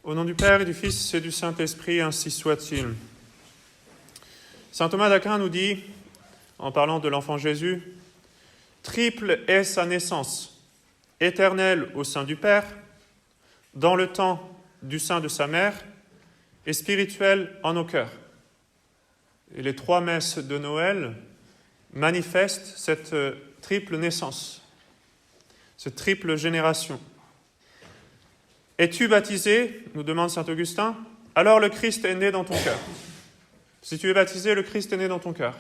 Au nom du Père et du Fils et du Saint-Esprit, ainsi soit-il. Saint Thomas d'Aquin nous dit, en parlant de l'enfant Jésus, « Triple est sa naissance, éternelle au sein du Père, dans le temps du sein de sa mère, et spirituelle en nos cœurs. » Et les 3 messes de Noël manifestent cette triple naissance, cette triple génération. « Es-tu baptisé ?» nous demande saint Augustin. « Alors le Christ est né dans ton cœur. » Si tu es baptisé, le Christ est né dans ton cœur.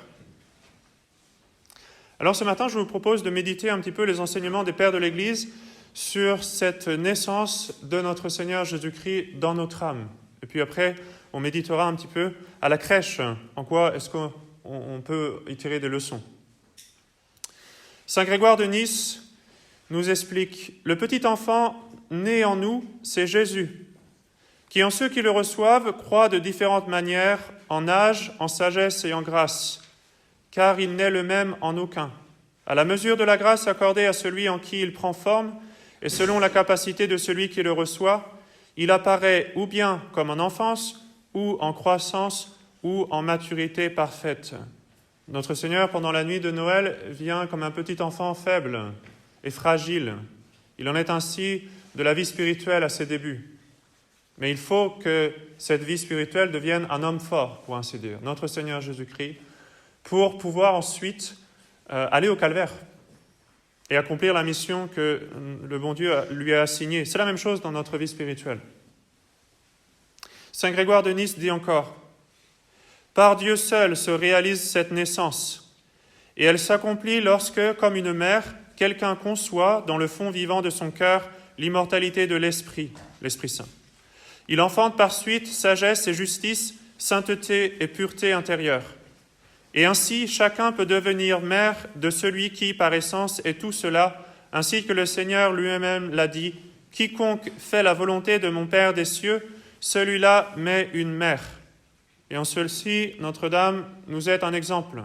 Alors ce matin, je vous propose de méditer un petit peu les enseignements des pères de l'Église sur cette naissance de notre Seigneur Jésus-Christ dans notre âme. Et puis après, on méditera un petit peu à la crèche, en quoi est-ce qu'on peut y tirer des leçons. Saint Grégoire de Nice nous explique « Le petit enfant né en nous, c'est Jésus, qui en ceux qui le reçoivent croient de différentes manières, en âge, en sagesse et en grâce, car il n'est le même en aucun. À la mesure de la grâce accordée à celui en qui il prend forme, et selon la capacité de celui qui le reçoit, il apparaît ou bien comme en enfance, ou en croissance, ou en maturité parfaite. » Notre Seigneur, pendant la nuit de Noël, vient comme un petit enfant faible et fragile. Il en est ainsi de la vie spirituelle à ses débuts. Mais il faut que cette vie spirituelle devienne un homme fort, pour ainsi dire, notre Seigneur Jésus-Christ, pour pouvoir ensuite aller au calvaire et accomplir la mission que le bon Dieu lui a assignée. C'est la même chose dans notre vie spirituelle. Saint Grégoire de Nice dit encore « Par Dieu seul se réalise cette naissance, et elle s'accomplit lorsque, comme une mère, quelqu'un conçoit dans le fond vivant de son cœur l'immortalité de l'Esprit, l'Esprit Saint. Il enfante par suite sagesse et justice, sainteté et pureté intérieure. Et ainsi, chacun peut devenir mère de celui qui, par essence, est tout cela, ainsi que le Seigneur lui-même l'a dit, « Quiconque fait la volonté de mon Père des cieux, celui-là m'est une mère. » Et en ceci, Notre-Dame nous est un exemple.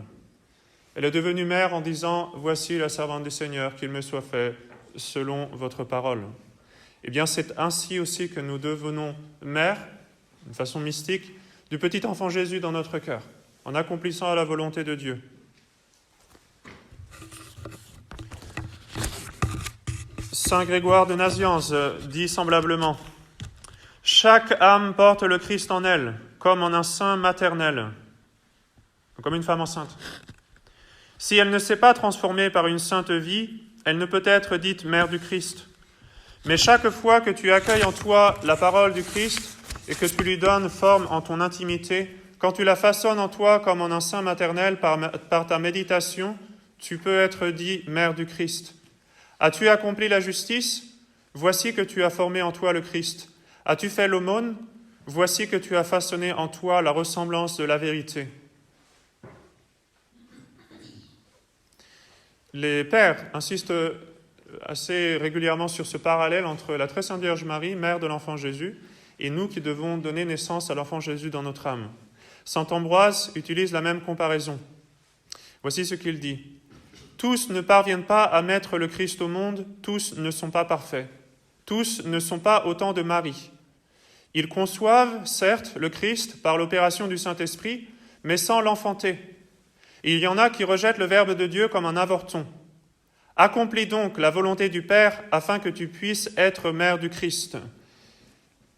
Elle est devenue mère en disant « Voici la servante du Seigneur, qu'il me soit fait selon votre parole. » Eh bien, c'est ainsi aussi que nous devenons mères, de façon mystique, du petit enfant Jésus dans notre cœur, en accomplissant la volonté de Dieu. Saint Grégoire de Nazianze dit semblablement « Chaque âme porte le Christ en elle, comme en un sein maternel, comme une femme enceinte. Si elle ne s'est pas transformée par une sainte vie, elle ne peut être dite mère du Christ. Mais chaque fois que tu accueilles en toi la parole du Christ et que tu lui donnes forme en ton intimité, quand tu la façonnes en toi comme en un sein maternel par ta méditation, tu peux être dit mère du Christ. As-tu accompli la justice? Voici que tu as formé en toi le Christ. As-tu fait l'aumône? Voici que tu as façonné en toi la ressemblance de la vérité. Les pères insistent assez régulièrement sur ce parallèle entre la très sainte Vierge Marie, mère de l'enfant Jésus, et nous qui devons donner naissance à l'enfant Jésus dans notre âme. Saint Ambroise utilise la même comparaison. Voici ce qu'il dit. « Tous ne parviennent pas à mettre le Christ au monde, tous ne sont pas parfaits. Tous ne sont pas autant de Marie. Ils conçoivent, certes, le Christ par l'opération du Saint-Esprit, mais sans l'enfanter. Il y en a qui rejettent le Verbe de Dieu comme un avorton. Accomplis donc la volonté du Père afin que tu puisses être mère du Christ. »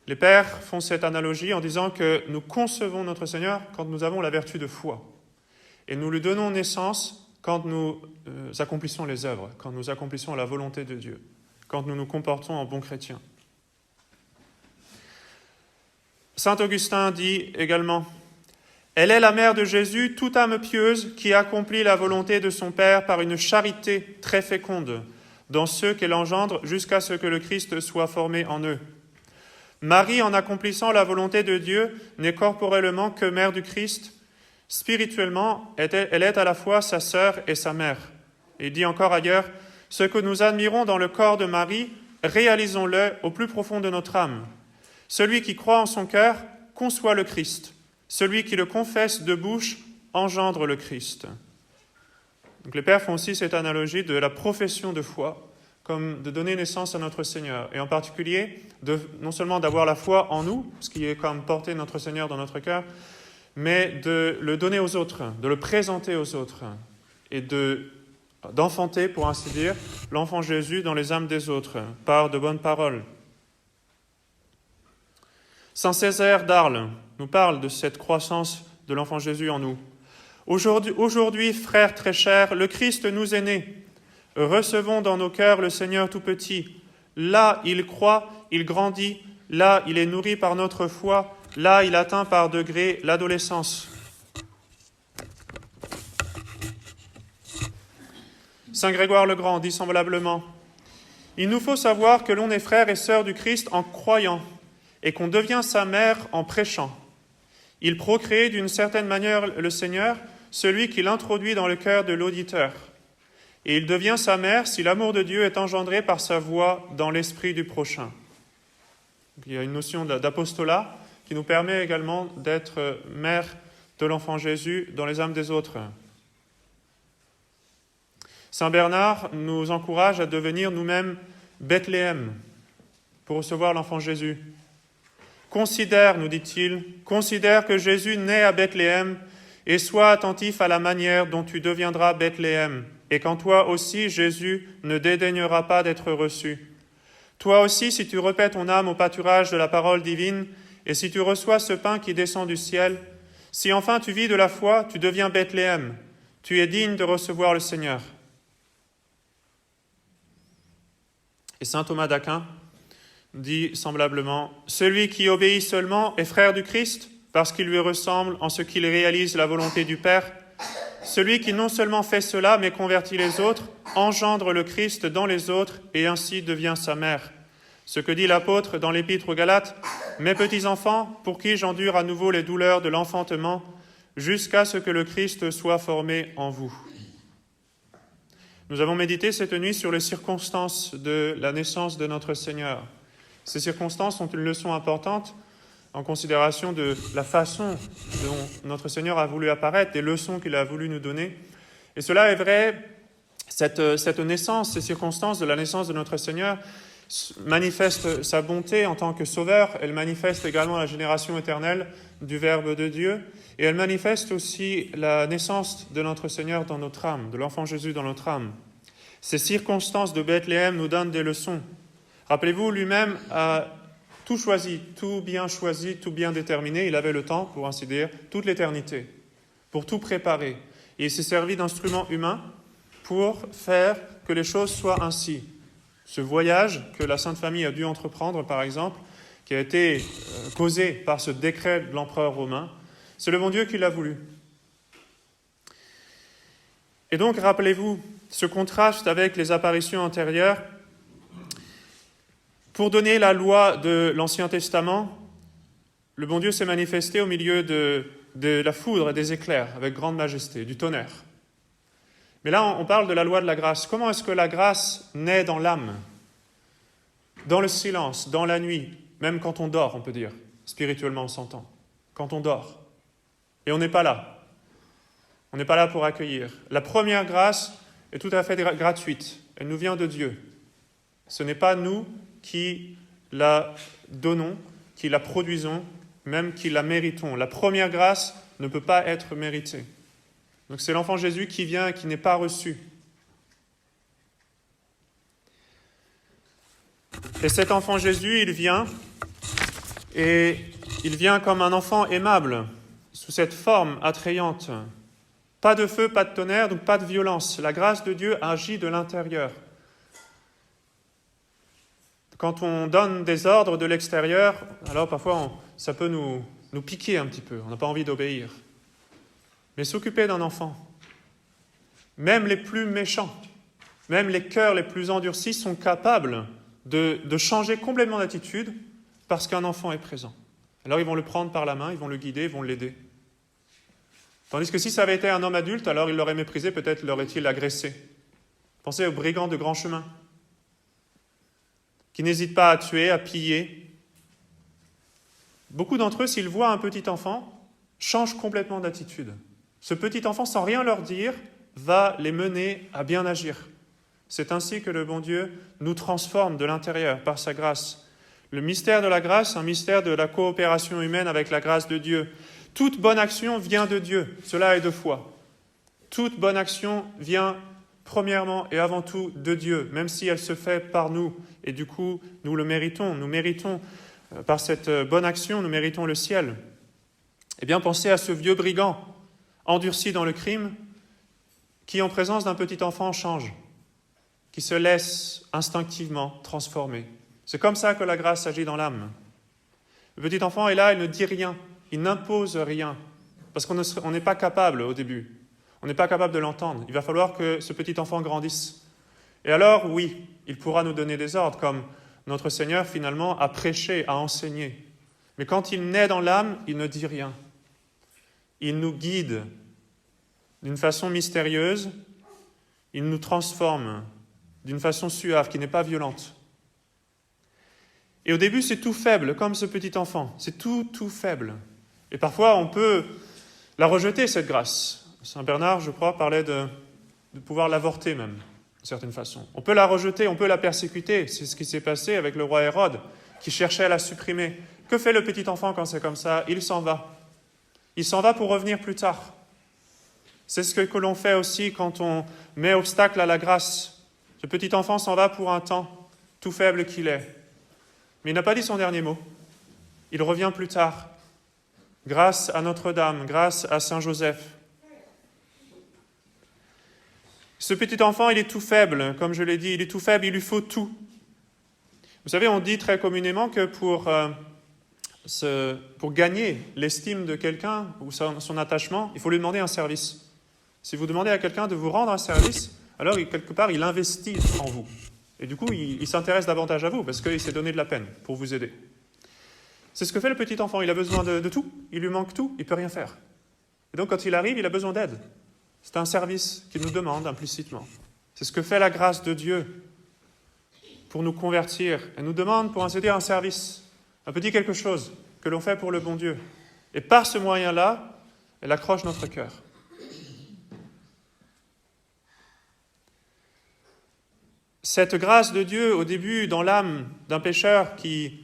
Les pères font cette analogie en disant que nous concevons notre Seigneur quand nous avons la vertu de foi. Et nous lui donnons naissance quand nous accomplissons les œuvres, quand nous accomplissons la volonté de Dieu, quand nous nous comportons en bons chrétiens. Saint Augustin dit également « Elle est la mère de Jésus, toute âme pieuse qui accomplit la volonté de son Père par une charité très féconde dans ceux qu'elle engendre jusqu'à ce que le Christ soit formé en eux. Marie, en accomplissant la volonté de Dieu, n'est corporellement que mère du Christ. Spirituellement, elle est à la fois sa sœur et sa mère. » Il dit encore ailleurs « Ce que nous admirons dans le corps de Marie, réalisons-le au plus profond de notre âme. Celui qui croit en son cœur conçoit le Christ. Celui qui le confesse de bouche engendre le Christ. » Donc les pères font aussi cette analogie de la profession de foi comme de donner naissance à notre Seigneur, et en particulier, non seulement d'avoir la foi en nous, ce qui est comme porter notre Seigneur dans notre cœur, mais de le donner aux autres, de le présenter aux autres, et d'enfanter, pour ainsi dire, l'enfant Jésus dans les âmes des autres, par de bonnes paroles. Saint Césaire d'Arles nous parle de cette croissance de l'enfant Jésus en nous. Aujourd'hui, frères très chers, le Christ nous est né. Recevons dans nos cœurs le Seigneur tout petit. Là, il croît, il grandit. Là, il est nourri par notre foi. Là, il atteint par degrés l'adolescence. Saint Grégoire le Grand dit semblablement, « Il nous faut savoir que l'on est frère et sœur du Christ en croyant, et qu'on devient sa mère en prêchant. Il procrée d'une certaine manière le Seigneur, celui qui l'introduit dans le cœur de l'auditeur. Et il devient sa mère si l'amour de Dieu est engendré par sa voix dans l'esprit du prochain. » Il y a une notion d'apostolat qui nous permet également d'être mère de l'enfant Jésus dans les âmes des autres. Saint Bernard nous encourage à devenir nous-mêmes Bethléem pour recevoir l'enfant Jésus. Considère, nous dit-il, considère que Jésus naît à Bethléem et sois attentif à la manière dont tu deviendras Bethléem et qu'en toi aussi Jésus ne dédaignera pas d'être reçu. Toi aussi, si tu repais ton âme au pâturage de la parole divine et si tu reçois ce pain qui descend du ciel, si enfin tu vis de la foi, tu deviens Bethléem, tu es digne de recevoir le Seigneur. Et saint Thomas d'Aquin dit semblablement, « Celui qui obéit seulement est frère du Christ parce qu'il lui ressemble en ce qu'il réalise la volonté du Père. Celui qui non seulement fait cela mais convertit les autres, engendre le Christ dans les autres et ainsi devient sa mère. Ce que dit l'apôtre dans l'Épître aux Galates, « Mes petits enfants, pour qui j'endure à nouveau les douleurs de l'enfantement, jusqu'à ce que le Christ soit formé en vous. » Nous avons médité cette nuit sur les circonstances de la naissance de notre Seigneur. Ces circonstances sont une leçon importante en considération de la façon dont notre Seigneur a voulu apparaître, des leçons qu'il a voulu nous donner. Et cela est vrai, cette naissance, ces circonstances de la naissance de notre Seigneur manifestent sa bonté en tant que sauveur, elle manifeste également la génération éternelle du Verbe de Dieu, et elle manifeste aussi la naissance de notre Seigneur dans notre âme, de l'enfant Jésus dans notre âme. Ces circonstances de Bethléem nous donnent des leçons. Rappelez-vous, lui-même a tout choisi, tout bien déterminé. Il avait le temps, pour ainsi dire, toute l'éternité, pour tout préparer. Et il s'est servi d'instruments humains pour faire que les choses soient ainsi. Ce voyage que la Sainte Famille a dû entreprendre, par exemple, qui a été causé par ce décret de l'empereur romain, c'est le bon Dieu qui l'a voulu. Et donc, rappelez-vous, ce contraste avec les apparitions antérieures. Pour donner la loi de l'Ancien Testament, le bon Dieu s'est manifesté au milieu de la foudre et des éclairs, avec grande majesté, du tonnerre. Mais là, on parle de la loi de la grâce. Comment est-ce que la grâce naît dans l'âme, dans le silence, dans la nuit, même quand on dort, on peut dire, spirituellement on s'entend, quand on dort. Et on n'est pas là. On n'est pas là pour accueillir. La première grâce est tout à fait gratuite. Elle nous vient de Dieu. Ce n'est pas nous qui la donnons, qui la produisons, même qui la méritons. La première grâce ne peut pas être méritée. Donc c'est l'enfant Jésus qui vient et qui n'est pas reçu. Et cet enfant Jésus, il vient comme un enfant aimable, sous cette forme attrayante. Pas de feu, pas de tonnerre, donc pas de violence. La grâce de Dieu agit de l'intérieur. Quand on donne des ordres de l'extérieur, alors parfois ça peut nous piquer un petit peu, on n'a pas envie d'obéir. Mais s'occuper d'un enfant, même les plus méchants, même les cœurs les plus endurcis sont capables de changer complètement d'attitude parce qu'un enfant est présent. Alors ils vont le prendre par la main, ils vont le guider, ils vont l'aider. Tandis que si ça avait été un homme adulte, alors il l'aurait méprisé, peut-être l'aurait-il agressé. Pensez aux brigands de grand chemin, qui n'hésitent pas à tuer, à piller. Beaucoup d'entre eux, s'ils voient un petit enfant, changent complètement d'attitude. Ce petit enfant, sans rien leur dire, va les mener à bien agir. C'est ainsi que le bon Dieu nous transforme de l'intérieur par sa grâce. Le mystère de la grâce, un mystère de la coopération humaine avec la grâce de Dieu. Toute bonne action vient de Dieu, cela est de foi. Toute bonne action vient premièrement et avant tout de Dieu, même si elle se fait par nous. Et du coup, nous le méritons. Nous méritons, par cette bonne action, nous méritons le ciel. Eh bien, pensez à ce vieux brigand, endurci dans le crime, qui en présence d'un petit enfant change, qui se laisse instinctivement transformer. C'est comme ça que la grâce agit dans l'âme. Le petit enfant est là, il ne dit rien, il n'impose rien, parce qu'on n'est pas capable au début. On n'est pas capable de l'entendre. Il va falloir que ce petit enfant grandisse. Et alors, oui, il pourra nous donner des ordres, comme notre Seigneur, finalement, a prêché, a enseigné. Mais quand il naît dans l'âme, il ne dit rien. Il nous guide d'une façon mystérieuse, il nous transforme d'une façon suave, qui n'est pas violente. Et au début, c'est tout faible, comme ce petit enfant. C'est tout faible. Et parfois, on peut la rejeter, cette grâce. Saint Bernard, je crois, parlait de pouvoir l'avorter même, d'une certaine façon. On peut la rejeter, on peut la persécuter. C'est ce qui s'est passé avec le roi Hérode, qui cherchait à la supprimer. Que fait le petit enfant quand c'est comme ça? Il s'en va. Il s'en va pour revenir plus tard. C'est ce que l'on fait aussi quand on met obstacle à la grâce. Ce petit enfant s'en va pour un temps, tout faible qu'il est. Mais il n'a pas dit son dernier mot. Il revient plus tard, grâce à Notre-Dame, grâce à Saint Joseph. Ce petit enfant, il est tout faible, comme je l'ai dit, il est tout faible, il lui faut tout. Vous savez, on dit très communément que pour gagner l'estime de quelqu'un ou son attachement, il faut lui demander un service. Si vous demandez à quelqu'un de vous rendre un service, alors quelque part, il investit en vous. Et du coup, il s'intéresse davantage à vous parce qu'il s'est donné de la peine pour vous aider. C'est ce que fait le petit enfant. Il a besoin de tout, il lui manque tout, il ne peut rien faire. Et donc, quand il arrive, il a besoin d'aide. C'est un service qu'il nous demande implicitement. C'est ce que fait la grâce de Dieu pour nous convertir. Elle nous demande, pour ainsi dire, un service, un petit quelque chose que l'on fait pour le bon Dieu. Et par ce moyen-là, elle accroche notre cœur. Cette grâce de Dieu, au début, dans l'âme d'un pécheur qui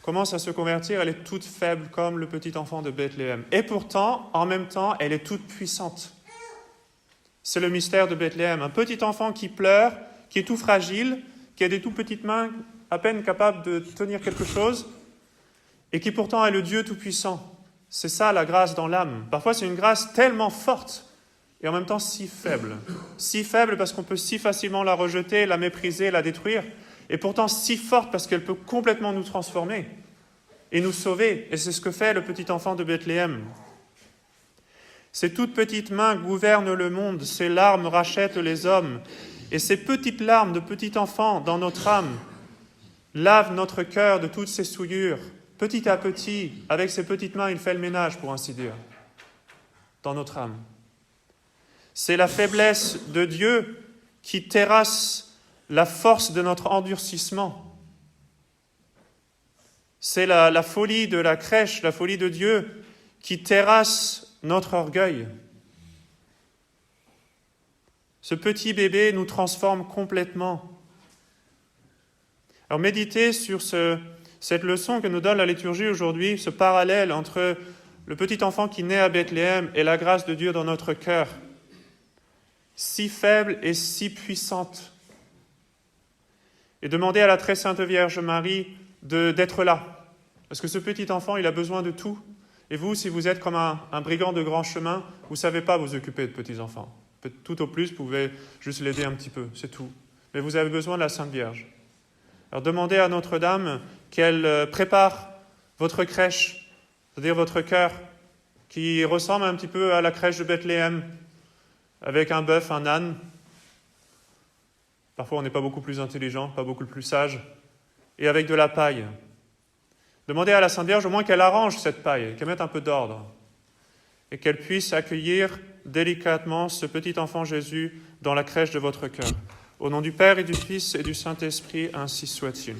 commence à se convertir, elle est toute faible comme le petit enfant de Bethléem. Et pourtant, en même temps, elle est toute puissante. C'est le mystère de Bethléem. Un petit enfant qui pleure, qui est tout fragile, qui a des tout petites mains à peine capables de tenir quelque chose, et qui pourtant est le Dieu tout-puissant. C'est ça la grâce dans l'âme. Parfois, c'est une grâce tellement forte, et en même temps si faible. Si faible parce qu'on peut si facilement la rejeter, la mépriser, la détruire, et pourtant si forte parce qu'elle peut complètement nous transformer et nous sauver. Et c'est ce que fait le petit enfant de Bethléem. Ces toutes petites mains gouvernent le monde, ces larmes rachètent les hommes, et ces petites larmes de petit enfant dans notre âme lavent notre cœur de toutes ses souillures. Petit à petit, avec ses petites mains, il fait le ménage, pour ainsi dire, dans notre âme. C'est la faiblesse de Dieu qui terrasse la force de notre endurcissement. C'est la folie de la crèche, la folie de Dieu qui terrasse notre orgueil. Ce petit bébé nous transforme complètement. Alors méditez sur cette leçon que nous donne la liturgie aujourd'hui, ce parallèle entre le petit enfant qui naît à Bethléem et la grâce de Dieu dans notre cœur, si faible et si puissante. Et demandez à la très sainte Vierge Marie d'être là, parce que ce petit enfant, il a besoin de tout. Et vous, si vous êtes comme un brigand de grand chemin, vous ne savez pas vous occuper de petits-enfants. Tout au plus, vous pouvez juste l'aider un petit peu, c'est tout. Mais vous avez besoin de la Sainte Vierge. Alors demandez à Notre-Dame qu'elle prépare votre crèche, c'est-à-dire votre cœur, qui ressemble un petit peu à la crèche de Bethléem, avec un bœuf, un âne. Parfois, on n'est pas beaucoup plus intelligent, pas beaucoup plus sage, et avec de la paille. Demandez à la Sainte Vierge au moins qu'elle arrange cette paille, qu'elle mette un peu d'ordre et qu'elle puisse accueillir délicatement ce petit enfant Jésus dans la crèche de votre cœur. Au nom du Père et du Fils et du Saint-Esprit, ainsi soit-il.